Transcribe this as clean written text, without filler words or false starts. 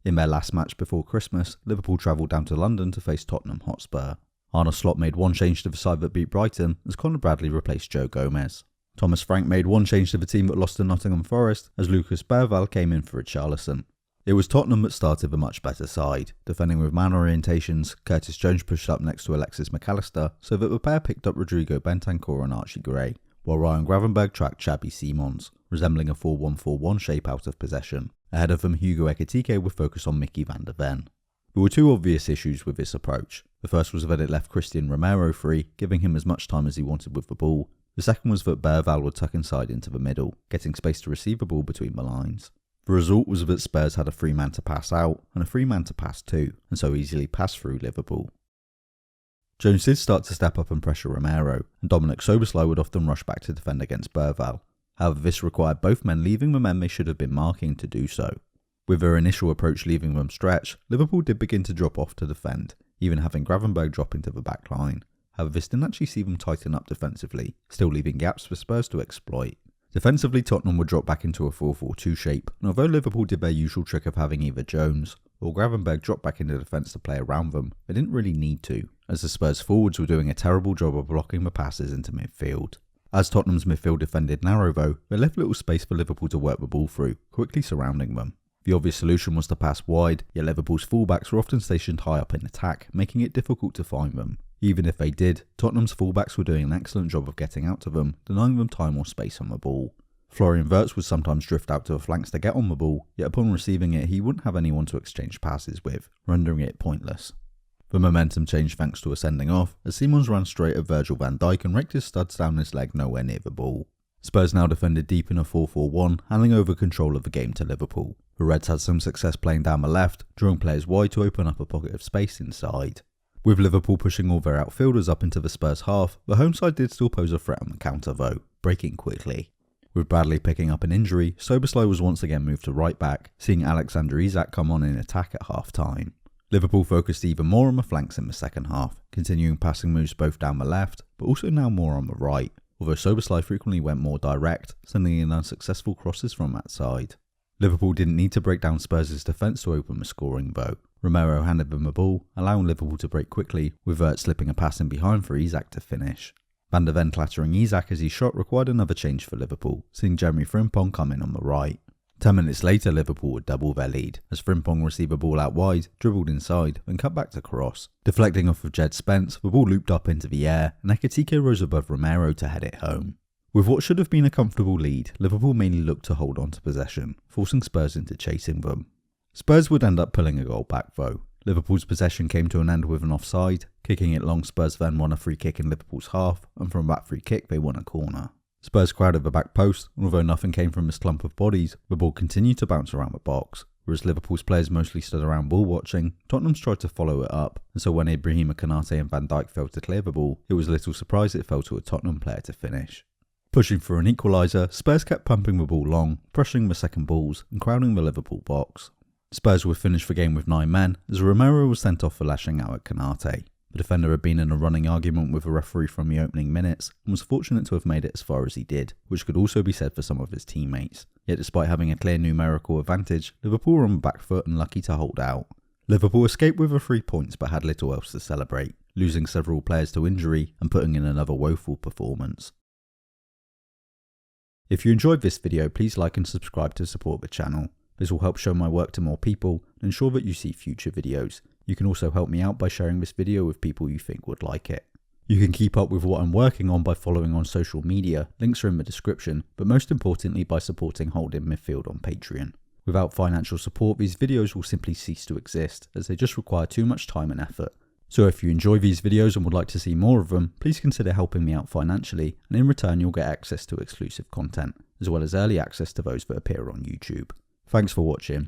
In their last match before Christmas, Liverpool travelled down to London to face Tottenham Hotspur. Arne Slot made one change to the side that beat Brighton as Conor Bradley replaced Joe Gomez. Thomas Frank made one change to the team that lost to Nottingham Forest as Lucas Bergvall came in for Richarlison. It was Tottenham that started the much better side, defending with man orientations. Curtis Jones pushed up next to Alexis McAllister so that the pair picked up Rodrigo Bentancur and Archie Gray, while Ryan Gravenberch tracked Xabi Simons, resembling a 4-1-4-1 shape out of possession. Ahead of them, Hugo Ekitike would focus on Mickey van der Ven. There were two obvious issues with this approach. The first was that it left Christian Romero free, giving him as much time as he wanted with the ball. The second was that Bergvall would tuck inside into the middle, getting space to receive the ball between the lines. The result was that Spurs had a free man to pass out and a free man to pass to, and so easily passed through Liverpool. Jones did start to step up and pressure Romero, and Dominic Szoboszlai would often rush back to defend against Bergvall. However, this required both men leaving the men they should have been marking to do so. With their initial approach leaving them stretched, Liverpool did begin to drop off to defend, even having Gravenberch drop into the back line. However, this didn't actually see them tighten up defensively, still leaving gaps for Spurs to exploit. Defensively, Tottenham would drop back into a 4-4-2 shape, and although Liverpool did their usual trick of having either Jones or Gravenberch drop back into defence to play around them, they didn't really need to, as the Spurs forwards were doing a terrible job of blocking the passes into midfield. As Tottenham's midfield defended narrow though, they left little space for Liverpool to work the ball through, quickly surrounding them. The obvious solution was to pass wide, yet Liverpool's fullbacks were often stationed high up in attack, making it difficult to find them. Even if they did, Tottenham's fullbacks were doing an excellent job of getting out to them, denying them time or space on the ball. Florian Wirtz would sometimes drift out to the flanks to get on the ball, yet upon receiving it he wouldn't have anyone to exchange passes with, rendering it pointless. The momentum changed thanks to a sending off, as Simons ran straight at Virgil van Dijk and raked his studs down his leg nowhere near the ball. Spurs now defended deep in a 4-4-1, handing over control of the game to Liverpool. The Reds had some success playing down the left, drawing players wide to open up a pocket of space inside. With Liverpool pushing all their outfielders up into the Spurs half, the home side did still pose a threat on the counter though, breaking quickly. With Bradley picking up an injury, Szoboszlai was once again moved to right back, seeing Alexander Isak come on in attack at half time. Liverpool focused even more on the flanks in the second half, continuing passing moves both down the left, but also now more on the right, although Szoboszlai frequently went more direct, sending in unsuccessful crosses from that side. Liverpool didn't need to break down Spurs' defence to open the scoring though. Romero handed them the ball, allowing Liverpool to break quickly, with Wirtz slipping a pass in behind for Isak to finish. Van der Ven clattering Isak as he shot required another change for Liverpool, seeing Jeremy Frimpong come in on the right. 10 minutes later, Liverpool would double their lead, as Frimpong received a ball out wide, dribbled inside, and cut back to cross. Deflecting off of Jed Spence, the ball looped up into the air, and Ekitike rose above Romero to head it home. With what should have been a comfortable lead, Liverpool mainly looked to hold on to possession, forcing Spurs into chasing them. Spurs would end up pulling a goal back though. Liverpool's possession came to an end with an offside. Kicking it long, Spurs then won a free kick in Liverpool's half, and from that free kick they won a corner. Spurs crowded the back post, and although nothing came from this clump of bodies, the ball continued to bounce around the box. Whereas Liverpool's players mostly stood around ball watching, Tottenham's tried to follow it up, and so when Ibrahima Konate and Van Dijk failed to clear the ball, it was little surprise it fell to a Tottenham player to finish. Pushing for an equaliser, Spurs kept pumping the ball long, pressuring the second balls, and crowding the Liverpool box. Spurs would finish the game with 9 men, as Romero was sent off for lashing out at Konate. The defender had been in a running argument with the referee from the opening minutes, and was fortunate to have made it as far as he did, which could also be said for some of his teammates. Yet despite having a clear numerical advantage, Liverpool were on the back foot and lucky to hold out. Liverpool escaped with the 3 points but had little else to celebrate, losing several players to injury and putting in another woeful performance. If you enjoyed this video, please like and subscribe to support the channel. This will help show my work to more people and ensure that you see future videos. You can also help me out by sharing this video with people you think would like it. You can keep up with what I'm working on by following on social media, links are in the description, but most importantly by supporting Holding Midfield on Patreon. Without financial support, these videos will simply cease to exist, as they just require too much time and effort. So if you enjoy these videos and would like to see more of them, please consider helping me out financially, and in return you'll get access to exclusive content, as well as early access to those that appear on YouTube. Thanks for watching.